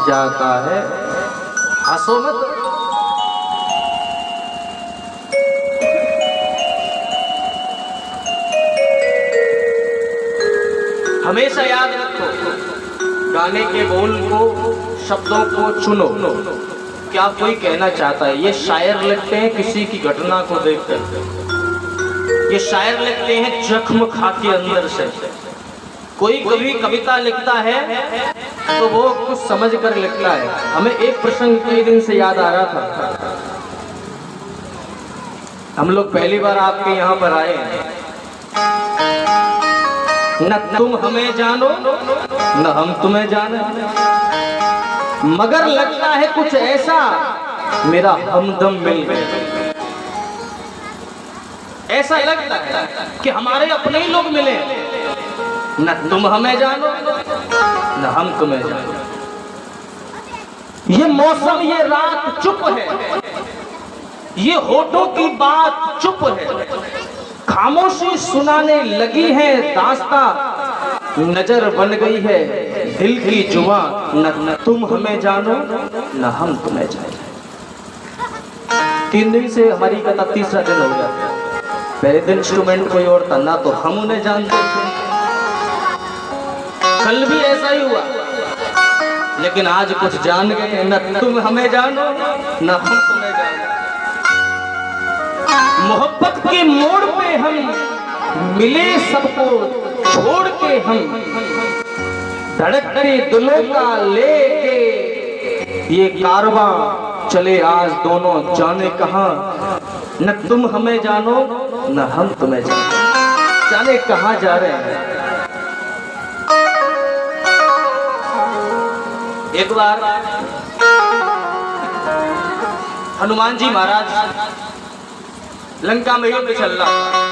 जाता है। हंसो मत। हमेशा याद रखो, गाने के बोल को, शब्दों को चुनो। क्या कोई कहना चाहता है? ये शायर लिखते हैं किसी की घटना को देखकर, ये शायर लिखते हैं जख्म खा के अंदर से। कोई कभी कविता लिखता है तो वो कुछ समझ कर लिखता है। हमें एक प्रसंग कई दिन से याद आ रहा था। हम लोग पहली बार आपके यहाँ पर आए हैं। न तुम हमें जानो न हम तुम्हें जाने, मगर लगता है कुछ ऐसा मेरा हमदम मिल गया। ऐसा लगता है कि हमारे अपने ही लोग मिले। न तुम हमें जानो न हम तुम्हें जानो। ये मौसम, ये रात चुप है, ये होठों की बात चुप है। खामोशी सुनाने लगी है दास्ता, नजर बन गई है दिल की जुबां। न तुम हमें जानो न हम तुम्हें जाने। 3 दिन से हमारी कथा, तीसरा दिन हो गया। पहले दिन इंस्ट्रूमेंट कोई और था, ना तो हम उन्हें जानते थे। कल भी ऐसा ही हुआ, लेकिन आज कुछ जान गए। न तुम हमें जानो न हम तुम्हें जानो। मोहब्बत के मोड़ पे हम मिले, सबको छोड़ के हम धड़कते दिलों का लेके ये कारवां चले आज दोनों जाने कहां। न तुम हमें जानो न हम तुम्हें जानो, जाने कहां जा रहे हैं। एक बार हनुमान जी महाराज लंका में युद्ध चल रहा था।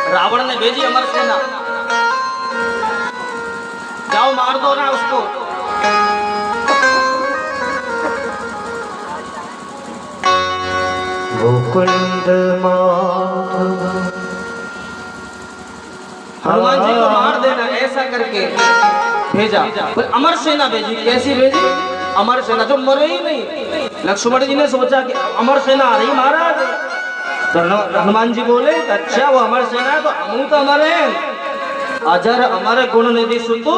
रावण ने भेजी अमर सेना, जाओ मार दो ना उसको। मुकुंद हनुमान जी को मार देना, ऐसा करके भेजा। फिर अमर सेना भेजी। कैसी भेजी? अमर सेना जो मरे ही नहीं। लक्ष्मण जी ने सोचा कि अमर सेना आ रही महाराज, तो हनुमान जी बोले अच्छा वो अमर सेना है तो हम तो अमर हैं। अजर अमर गुण निधि सुतु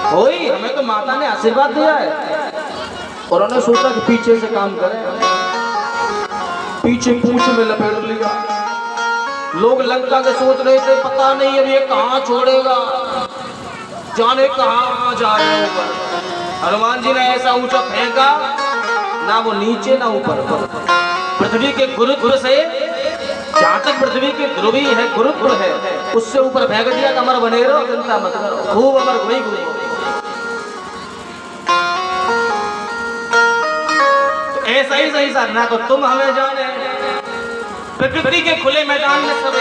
होई, हमें तो माता ने आशीर्वाद दिया है। और उन्होंने सोचा कि पीछे से काम करें, पीछे पूंछ में लपेट लिया। लोग लंका के सोच रहे थे पता नहीं अब ये कहाँ छोड़ेगा, जाने कहाँ जा रहे ऊपर। हनुमान जी ने ऐसा ऊंचा फेंका, ना वो नीचे ना ऊपर, पृथ्वी के गुरुत्व से, जहां तक पृथ्वी के ध्रुवी है गुरुत्व है, उससे ऊपर फेंक दिया। अमर बने रहो, चिंता मत करो, खूब अमर वही घूमो। तो ऐसा ही सही सर, ना तो तुम हमें जाने। प्रकृति के खुले मैदान में सब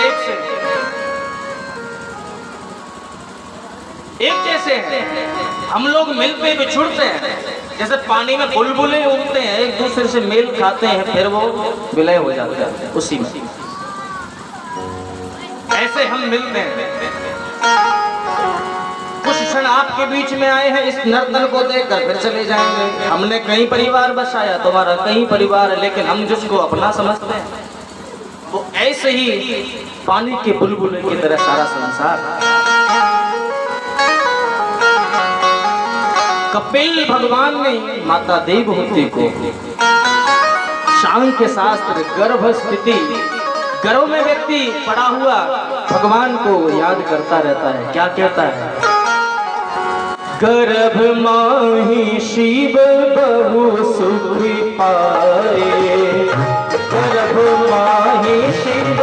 एक जैसे हैं। हम लोग मिलते बिछुड़ते हैं, जैसे पानी में बुलबुले उगते हैं, एक दूसरे से मेल खाते हैं, फिर वो विलय हो जाते हैं उसी में। ऐसे हम मिलते हैं। कुछ क्षण आपके बीच में आए हैं, इस नर्तन को देखकर फिर चले जाएंगे। हमने कई परिवार बसाया, तुम्हारा कई परिवार है, लेकिन हम जिसको अपना समझते हैं वो ऐसे ही पानी के बुलबुले की तरह सारा संसार। कपिल भगवान ने माता देवहूति को शांग के शास्त्र गर्भ स्थिति, गर्भ में व्यक्ति पड़ा हुआ भगवान को याद करता रहता है। क्या कहता है? गर्भ माहि शिव बहु सुख पाए, गर्भ माहि शिव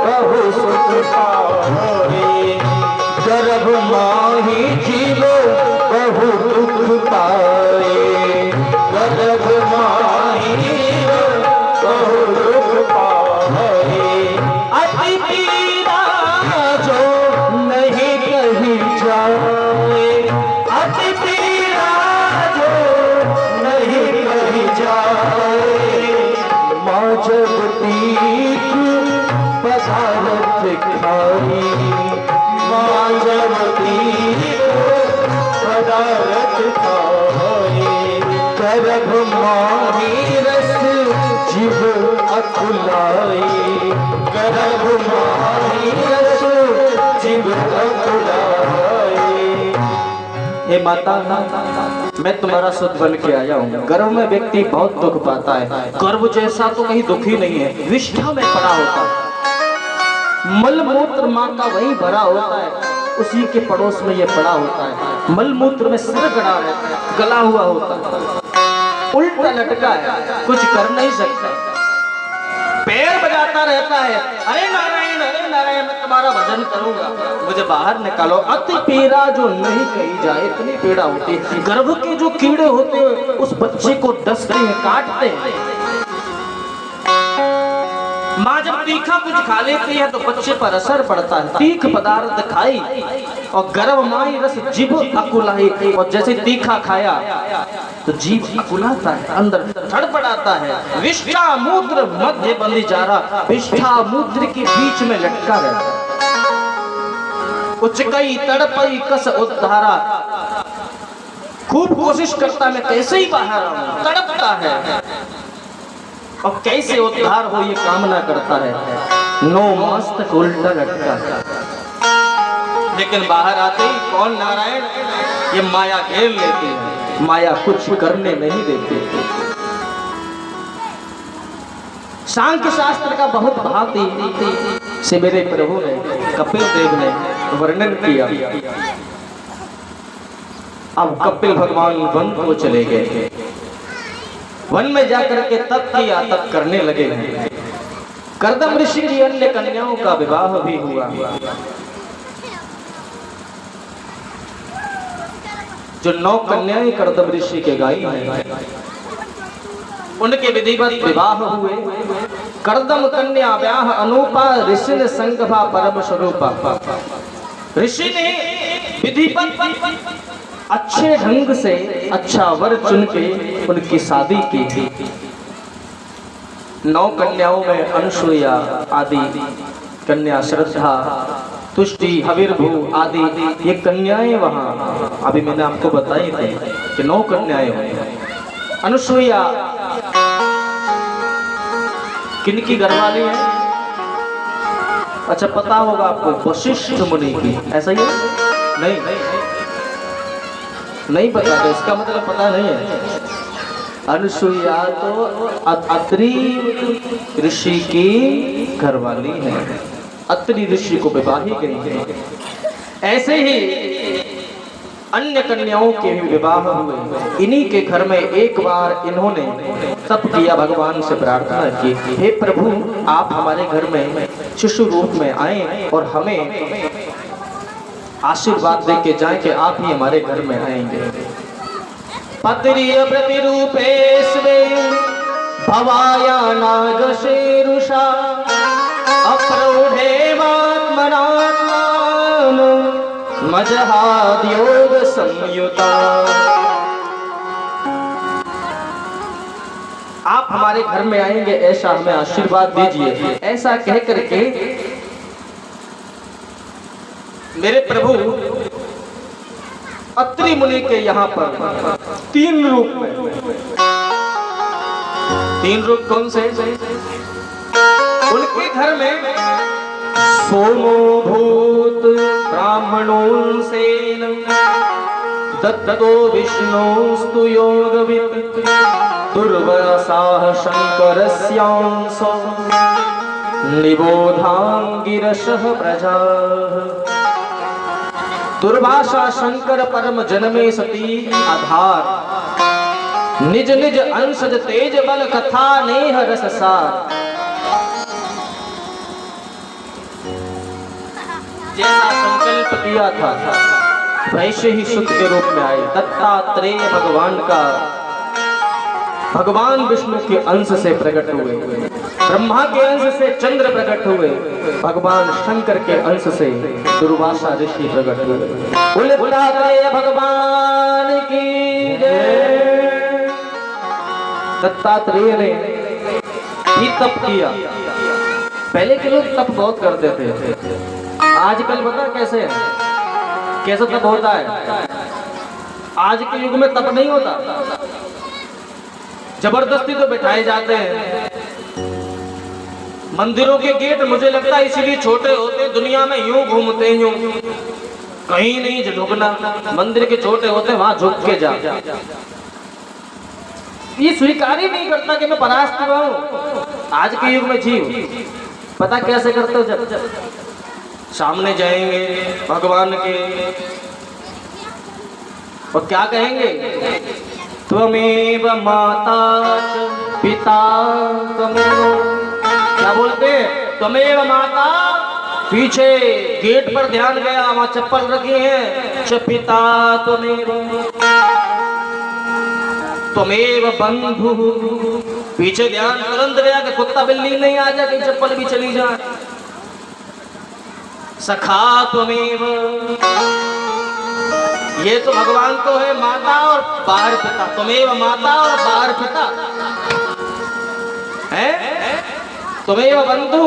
बहु सुख पाए, गर्भ माहि जीव बहु दुख पाए, गर्भ माहि जीव बहु दुख पाए। अति पीड़ा जो नहीं कही जाए, अति पीड़ा जो नहीं कही जाए। माँ जब तीक पदार्थ खाई, माँ जब तीक पदार्थ खाई। हे माता, मैं तुम्हारा सुत बन के आया हूँ। गर्भ में व्यक्ति बहुत दुख पाता है। गर्भ जैसा तो कहीं दुख ही नहीं है। विष्ठा में पड़ा होता है, मल मूत्र माँ का वही भरा होता है, उसी के पड़ोस में ये पड़ा होता है। मल मूत्र में सिर गड़ा रहता है, गला हुआ होता है, उल्टा लटका है, कुछ कर नहीं सकता, पैर बजाता रहता है, अरे नारायण मैं तुम्हारा भजन करूंगा, मुझे बाहर निकालो। अति पीड़ा जो नहीं कही जाए, इतनी पीड़ा होती है। गर्भ के जो कीड़े होते हैं उस बच्चे को डसते हैं, काटते हैं। माँ जब तीखा कुछ खा लेती है तो बच्चे पर असर पड़ता है। तीख पदार्थ खाई और गर्भ माई रस जीभ अकुलाई, और जैसे तीखा खाया तो जीभ अकुलाता है, अंदर धड़पड़ाता है। विष्ठा मूत्र मध्य बंदी जा रहा, विष्ठा मूत्र के बीच में लटका रहता है। उचकई तड़पई कस उद्धारा, खूब कोशिश करता मैं कैसे ही बाहर आऊं, तड़पता है और कैसे उद्धार हो ये कामना करता है। 9 मास तक उल्टा लटका, लेकिन बाहर आते ही कौन नारायण, ये माया घेर लेती है, माया कुछ करने नहीं देती। सांख्य शास्त्र का बहुत भांति से मेरे प्रभु ने, कपिल देव ने वर्णन किया। अब कपिल भगवान वन को चले गए, वन में जाकर के तप किया, तप करने लगे। कर्दम ऋषि की अन्य कन्याओं का विवाह भी हुआ। जो 9 कन्याएं कर्दम ऋषि के गाई हैं, उनके विधिवत विवाह हुए। कर्दम कन्या व्याह अनूपा, ऋषि ने संगभा परम स्वरूपा। ऋषि ने विधिवत अच्छे ढंग से अच्छा वर चुन के उनकी शादी की थी। 9 कन्याओं में अनुसुईया आदि कन्या, श्रद्धा, तुष्टि, हविर्भू आदि ये कन्याएं वहां अभी मैंने आपको बताई थी कि 9 कन्याएं हुई। अनुसुईया किनकी घरवाली है? अच्छा पता होगा आपको, वशिष्ठ मुनि की। ऐसा ही है? नहीं नहीं पता, तो इसका मतलब पता नहीं है। अनुसुईया तो अत्रि ऋषि की घरवाली है, अत्रि ऋषि को विवाही गई है। ऐसे ही अन्य कन्याओं के भी विवाह हुए। इन्हीं के घर में एक बार इन्होंने तप किया, भगवान से प्रार्थना की, हे प्रभु आप हमारे घर में शिशु रूप में आए और हमें आशीर्वाद दे के जाए कि आप ही हमारे घर में आएंगे। पत्रिय प्रतिरूपेस्वे भवाया नागशेरुषा, अप्रौढेवात्मनात्मान मजहाद्योग संयुता। आप हमारे घर में आएंगे ऐसा हमें आशीर्वाद दीजिए। ऐसा कह करके मेरे प्रभु अत्रि मुनि के यहाँ पर 3 रूप में, 3 रूप कौन से? उनके घर में सोमो भूत ब्राह्मणों सेन, दत्तो विष्णुस्तु योगवित्, दुर्वासाः शंकरस्यांसो निबोधांगिरसः प्रजाः। दुर्वासा शंकर परम जन्मे सती आधार, निज निज अंशज तेज बल कथा नेह रस सार। जैसा संकल्प किया था वैसे ही सुत के रूप में आए। दत्तात्रेय भगवान का, भगवान विष्णु के अंश से प्रकट हुए, ब्रह्मा के अंश से चंद्र प्रकट हुए, भगवान शंकर के अंश से दुर्वासा ऋषि प्रकट हुए। दत्तात्रेय भगवान की जय। दत्तात्रेय ने ही तप किया। पहले के लोग तप बहुत करते थे, आजकल पता कैसे है, कैसा तप होता है? आज के युग में तप नहीं होता, जबरदस्ती तो बिठाए जाते हैं। मंदिरों के गेट मुझे लगता है इसीलिए छोटे होते, दुनिया में यूं घूमते यूं कहीं नहीं झुकना, मंदिर के छोटे होते वहां झुक के जा। ये स्वीकार ही नहीं करता कि मैं परास्त हुआ हूं। आज के युग में जीव पता कैसे करते हो, जब सामने जाएंगे भगवान के और क्या कहेंगे, त्वमेव माता च पिता त्वमेव, क्या बोलते, त्वमेव माता, पीछे गेट पर ध्यान गया, वहां चप्पल रखी है, च पिता त्वमेव, त्वमेव बंधु, पीछे ध्यान तुरंत गया कि कुत्ता बिल्ली नहीं आ जाए, कहीं चप्पल भी चली जाए, सखा त्वमेव, ये तो भगवान तो है माता और बाहर पिता, त्वमेव माता और बाहर पिता है, त्वमेव बंधु,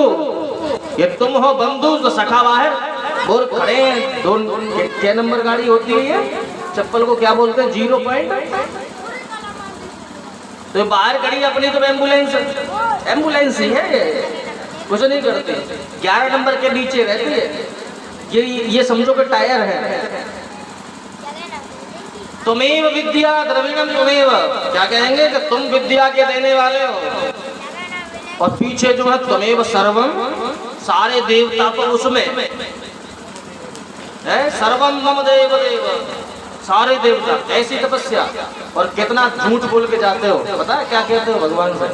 ये तुम हो बंधु, तो सखा बाहर और खड़े हैं। दो क्या नंबर गाड़ी होती है ये, चप्पल को क्या बोलते हैं, 0 पॉइंट, तो बाहर खड़ी अपनी तो एम्बुलेंस, एम्बुलेंस ही है ये, कुछ नहीं करती, 11 नंबर के नीचे रहती है, ये समझो कि टायर है। तुमेव विद्या द्रविणम तुमेव, क्या कहेंगे कि तुम विद्या के देने वाले हो, और पीछे जो है तुमेव सर्वम, सारे देवता तो उसमें है, सर्वम मम देव देव, सारे देवता, ऐसी तपस्या, और कितना झूठ बोल के जाते हो, पता है क्या कहते हो भगवान से,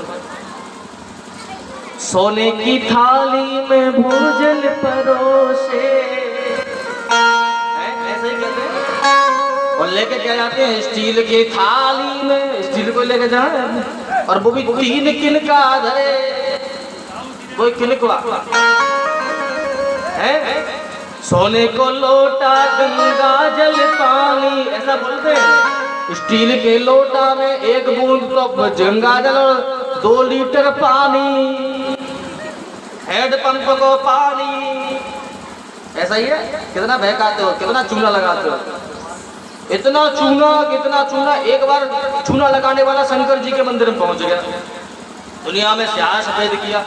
सोने की थाली में भोजन परोसे, ऐसे ही कहते हैं, और लेके क्या जाते हैं, स्टील की थाली में, स्टील को लेके जाए, और वो भी 3 किनका धरे, कोई किनकवा है, सोने को लोटा गंगा जल पानी, ऐसा बोलते हैं, स्टील के लोटा में 1 बूंद तो गंगा जल और 2 लीटर पानी, हैंडपंप को पानी, ऐसा ही है। कितना बहकाते हो, कितना चूना लगाते हो, इतना चूना, एक बार चूना लगाने वाला शंकर जी के मंदिर में पहुंच गया, दुनिया में स्याह सफेद किया।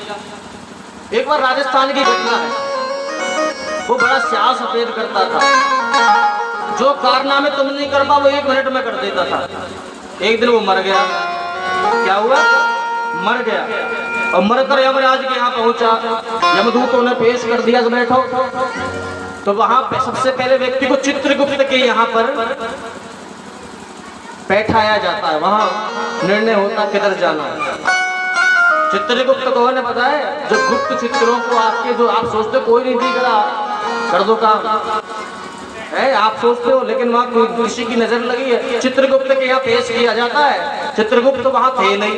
एक बार राजस्थान की घटना है, वो बड़ा स्याह सफेद करता था, जो कारनामे तुम नहीं कर पाओ वो 1 मिनट में कर देता था। एक दिन वो मर गया, क्या हुआ, मर गया, और मरकर यमराज के यहाँ पहुंचा, यमदूतों ने पेश कर दिया, बैठो, तो वहां पे सबसे पहले व्यक्ति को चित्रगुप्त के यहाँ पर बैठाया जाता है, वहां निर्णय होता किधर जाना है। चित्रगुप्त को ने बताया, जो गुप्त चित्रों को आपके, जो आप सोचते कोई नहीं दिख रहा, कर दो काम है, आप सोचते हो, लेकिन वहां कोई किसी की नजर लगी है, चित्रगुप्त के यहाँ पेश किया जाता है। चित्रगुप्त वहां थे नहीं,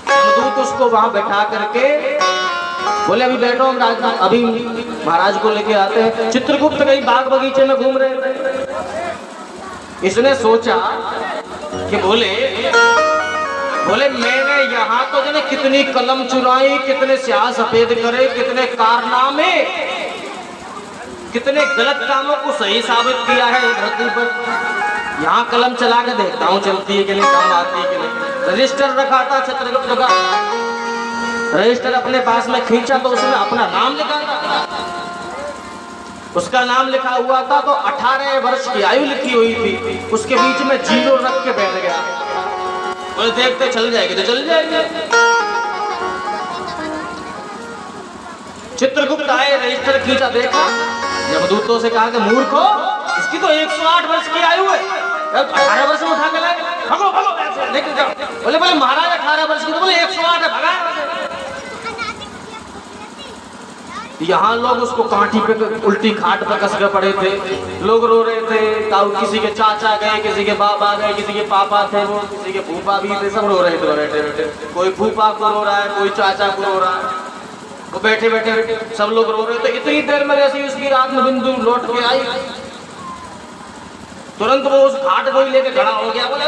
यमदूत उसको वहां बैठा करके बोले अभी बैठो, हम अभी महाराज को लेके आते हैं। चित्रगुप्त कहीं बाग बगीचे में घूम रहे थे, इसने सोचा कि बोले मैंने यहाँ तो जने कितनी कलम चुराई, कितने स्याह सफेद करे, कितने कारनामे, कितने गलत कामों को सही साबित किया है धरती पर, यहाँ कलम चला के देखता हूँ चलती है कि नहीं, काम आती है कि नहीं। रजिस्टर रखा था चित्रगुप्त का, रजिस्टर अपने पास में खींचा तो उसमें अपना नाम लिखा था, उसका नाम लिखा हुआ था, तो 18 वर्ष की आयु लिखी हुई थी, उसके बीच में 0 रख के बैठ गया, बोले देखते चल जाएगी तो चल जाएगी। चित्रगुप्त आए, रजिस्टर खींचा, देखा, यमदूतों से कहा कि मूर्खो, इसकी तो 108 वर्ष की आयु है, 18 वर्ष में उठा के लाए, भगो भगो लेके जाओ। बोले महाराज 18 वर्ष की, तो बोले 108 है, भगा। यहाँ लोग उसको कांटी पे उल्टी खाट पर कस के पड़े थे, लोग रो रहे थे, किसी के चाचा गए, किसी के बाबा गए, किसी के पापा थे, वो किसी के फूफा भी थे, सब रो रहे थे बैठे बैठे, कोई फूफा को रो रहा है, कोई चाचा को रो रहा है, वो बैठे बैठे सब लोग रो रहे थे। इतनी देर में जैसे उसकी आत्मबिंदु लौट के आई, तुरंत वो उस घाट को ही लेके खड़ा हो गया, बोले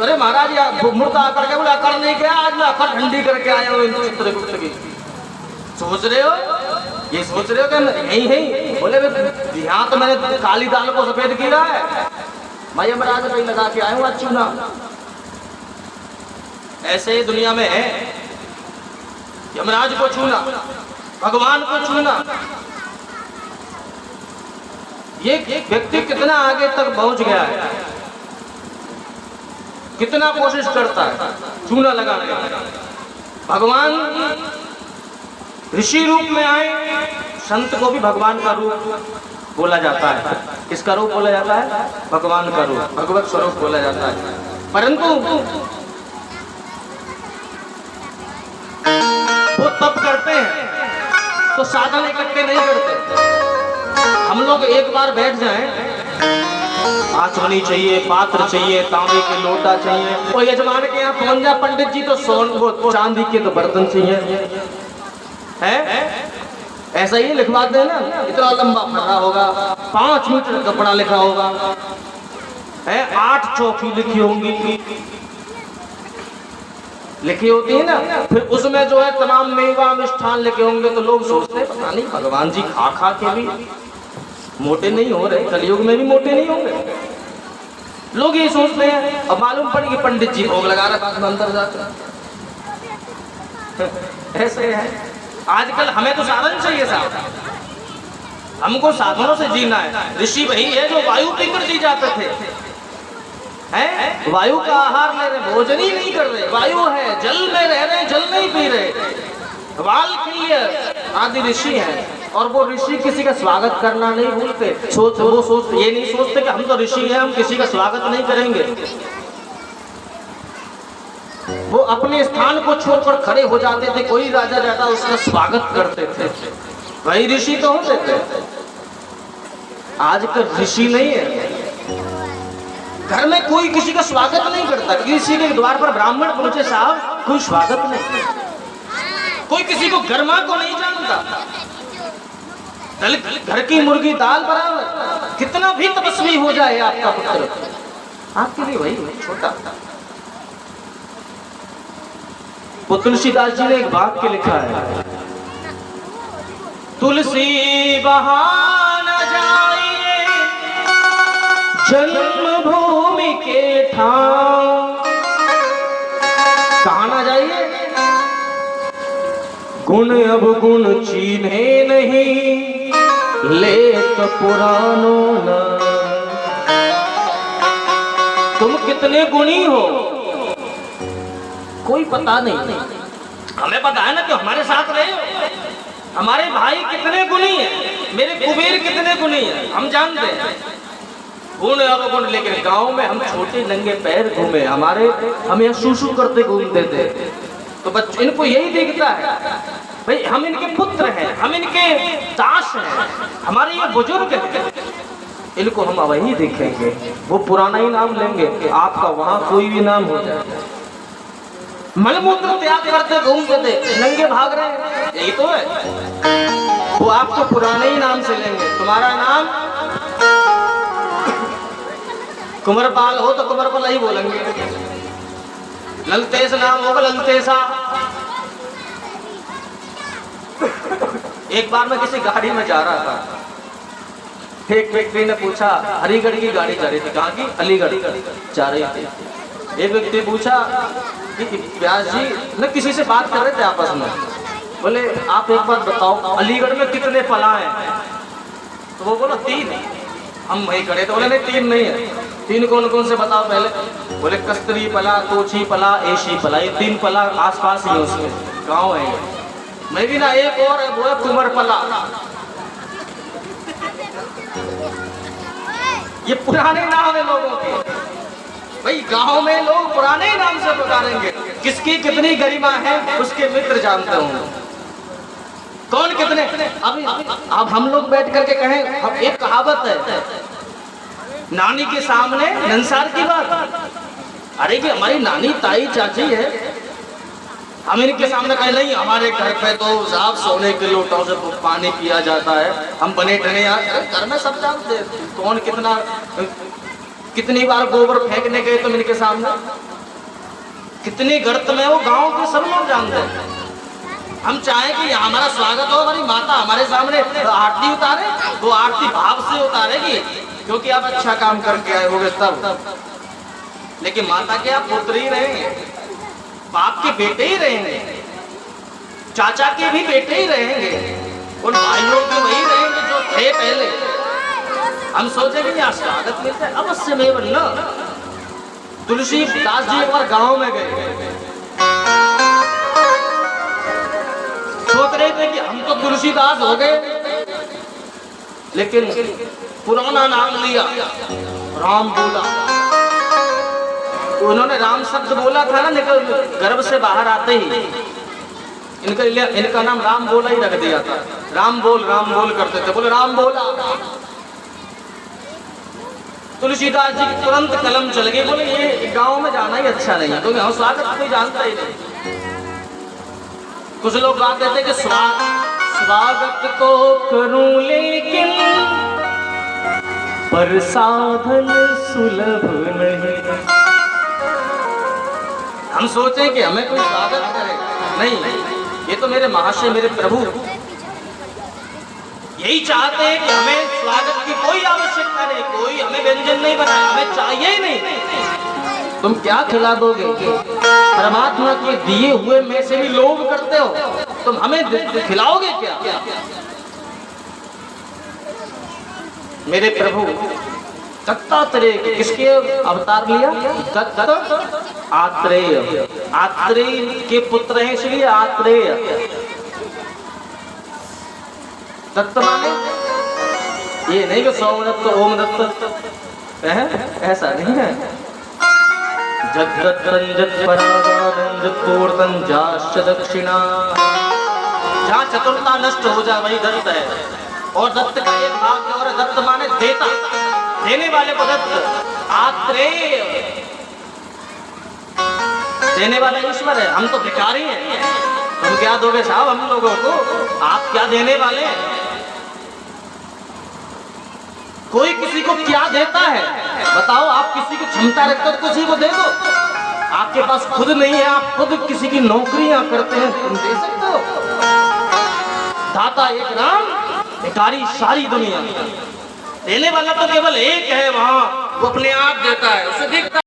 अरे महाराज, मुर्दा आकर के, बोले अकड़ नहीं गया, आज मैं अकड़ ठंडी करके आया हूँ चित्रगुप्त की। सोच रहे हो, ये सोच रहे हो कि नहीं है, बोले यहाँ तो मैंने काली दाल को सफेद किया है, मैं यमराज पे लगा के आया हूँ आज चूना। ऐसे ही दुनिया में है, यमराज को छूना, भगवान को छूना, ये व्यक्ति कितना आगे तक पहुंच गया है, कितना कोशिश करता है चूना लगाने का। भगवान ऋषि रूप में आए, संत को भी भगवान का रूप बोला जाता है। किसका रूप बोला जाता है? भगवान का रूप, भगवत स्वरूप बोला जाता है। परंतु वो तप करते हैं तो साधन इकट्ठे नहीं करते। हम लोग एक बार बैठ जाएं, आचमनी चाहिए, पात्र चाहिए, तांबे के लोटा चाहिए, और यजमान के यहाँ पहुंच जा पंडित जी तो सोन वो चांदी के तो बर्तन चाहिए है। ऐसा ही लिखवाते हैं ना, इतना लंबा फर्रा होगा, 5 मीटर कपड़ा लिखा होगा है, 8 चौकी लिखी होंगी, लिखी होती है ना, फिर उसमें जो है तमाम मेवा मिष्ठान लिखे होंगे। तो लोग सोचते हैं पता नहीं भगवान जी खा खा के भी मोटे नहीं हो रहे, कलयुग में भी मोटे नहीं होंगे, लोग ये सोचते हैं। अब मालूम पड़ी कि पंडित जी भोग लगा रहा है अंदर जाकर। ऐसे है आजकल। हमें तो साधन चाहिए साहब, हमको साधनों से जीना है। ऋषि वही है जो वायु पीकर जी जाते थे, हैं? वायु का आहार ले रहे, भोजन ही नहीं कर रहे, वायु है, जल में रह रहे, जल नहीं पी रहे। वाल्मीकि आदि ऋषि हैं, और वो ऋषि किसी का स्वागत करना नहीं भूलते। ये नहीं सोचते कि हम तो ऋषि हैं, हम किसी का स्वागत नहीं करेंगे। वो अपने स्थान को छोड़कर खड़े हो जाते थे, कोई राजा जाता उसका स्वागत करते थे, वही ऋषि तो होते थे। आजकल ऋषि नहीं है, घर में कोई किसी का स्वागत नहीं करता। किसी के द्वार पर ब्राह्मण पहुंचे साहब, कोई स्वागत नहीं, कोई किसी को गर्मा को नहीं जानता। घर की मुर्गी दाल बराबर। कितना भी तपस्वी हो जाए आपका पुत्र, आपके लिए वही छोटा। वो तुलसीदास जी ने एक वाक्य लिखा है, तुलसी बहाना जाए जन्मभूमि के ठाम। कहाँ ना जाइए? गुण अब गुण चीन्हे नहीं, लेत पुरानो न। तुम कितने गुणी हो कोई पता नहीं, हमें पता है ना कि हमारे साथ रहे हो। हमारे भाई कितने गुणी हैं, मेरे कुबेर कितने गुणी हैं, हम जानते हैं। गुण अब गुण, लेकिन गांव में हम छोटे नंगे पैर घूमे, हम यहाँ शूशू करते घूमते थे। तो बच्चों इनको यही दिखता है भाई, हम इनके पुत्र हैं, हम इनके दास हैं, हमारे ये बुजुर्ग हैं, इनको हम वही देखेंगे, वो पुराना ही नाम लेंगे। आपका वहां कोई भी नाम हो जाए, मलमूत्र त्याग करते घूमते थे, नंगे भाग रहे हैं, यही तो है। वो आपको पुराने ही नाम से लेंगे। तुम्हारा नाम कुंवरपाल हो तो कुंवरपाल ही बोलेंगे, ललतेश नाम होगा ललतेशा। एक बार मैं किसी गाड़ी में जा रहा था, एक व्यक्ति ने पूछा, हरिगढ़ की गाड़ी जा रही थी, कहाँ की? अलीगढ़ जा रही थी। एक व्यक्ति पूछा कि व्यास जी न किसी से बात कर रहे थे आपस में, बोले आप एक बात बताओ अलीगढ़ में कितने पला हैं? तो वो बोला 3। हम वही खड़े थे, बोले नहीं 3 नहीं है। 3 कौन कौन से बताओ पहले? बोले कस्तरी पला, तोची पला, एशी पला, ये 3 पला आसपास ही उसमें गाँव है। मैं भी ना, एक और है, वो है कुंवरपला। ये पुराने नाम है लोगों के भाई, गांव में लोग पुराने नाम से पुकारेंगे। किसकी कितनी गरिमा है उसके मित्र जानते होंगे, कौन कितने। अब हम लोग बैठ करके कहें, हम एक कहावत है, नानी के सामने नंसार की बात। अरे कि हमारी नानी ताई चाची है, हम इनके सामने कहे नहीं हमारे घर पे तो साहब सोने के लोटों से पानी पिया जाता है, हम बने ठने घर में सब जानते हैं कौन कितना, कितनी बार गोबर फेंकने गए तुम इनके सामने, कितनी गर्त में वो गांव के सब लोग जानते हैं। हम चाहें कि हमारा स्वागत हो, हमारी माता हमारे सामने आरती उतारे, वो आरती भाव से उतारेगी क्योंकि आप अच्छा काम करके आए होगे तब। लेकिन माता के आप पुत्र ही रहेंगे, बाप के बेटे ही रहेंगे, चाचा के भी बेटे ही रहेंगे, उन भाइयों के वही रहेंगे जो थे पहले। हम सोचे कि यहाँ स्वागत मिलता है, अवश्य में बनना। तुलसीदास जी एक बार गांव में गए, सोच रहे थे कि हम तो तुलसीदास हो गए, लेकिन पुराना नाम लिया, राम बोला। उन्होंने राम शब्द बोला था ना, लेकिन गर्भ से बाहर आते ही इनका नाम राम बोला ही रख दिया था। राम बोल करते थे, बोले राम बोला। तुलसीदास जी की तुरंत कलम चल गई, बोले ये गांव में जाना ही अच्छा नहीं है, क्योंकि हम स्वागत कोई जानता ही नहीं। कुछ लोग कहते थे कि स्वागत तो करूं लेकिन पर साधन सुलभ नहीं। हम सोचे कि हमें कोई स्वागत करे, नहीं, ये तो मेरे महाशय मेरे प्रभु यही चाहते हैं कि हमें स्वागत की कोई आवश्यकता नहीं, कोई हमें व्यंजन नहीं बनाए, हमें चाहिए ही नहीं। तुम क्या खिला दोगे? परमात्मा के दिए हुए में से भी लोभ करते हो, तुम हमें खिलाओगे क्या? मेरे प्रभु दत्तात्रेय किसके अवतार लिया? आत्रेय, आत्रेय के पुत्र हैं, इसलिए आत्रेय। दत्त माने ये नहीं कि सोमदत्त ओम दत्त है, ऐसा नहीं है। दक्षिणा, जहाँ चतुरता नष्ट हो जाए वही दत्त है। और दत्त का एक भाग और दत्त माने देता, देने वाले को दत्त। आत्रेय देने वाला ईश्वर है, हम तो भिखारी हैं। तुम क्या दोगे साहब हम लोगों को? आप क्या देने वाले? कोई किसी को क्या देता है बताओ? आप किसी की क्षमता रखते हो तो किसी को दे दो। आपके पास खुद नहीं है, आप खुद किसी की नौकरियां करते हैं, तुम दे सकते हो? दाता एक राम, भिखारी सारी दुनिया। देने वाला तो केवल एक है, वहां वो अपने आप देता है, उसे देखता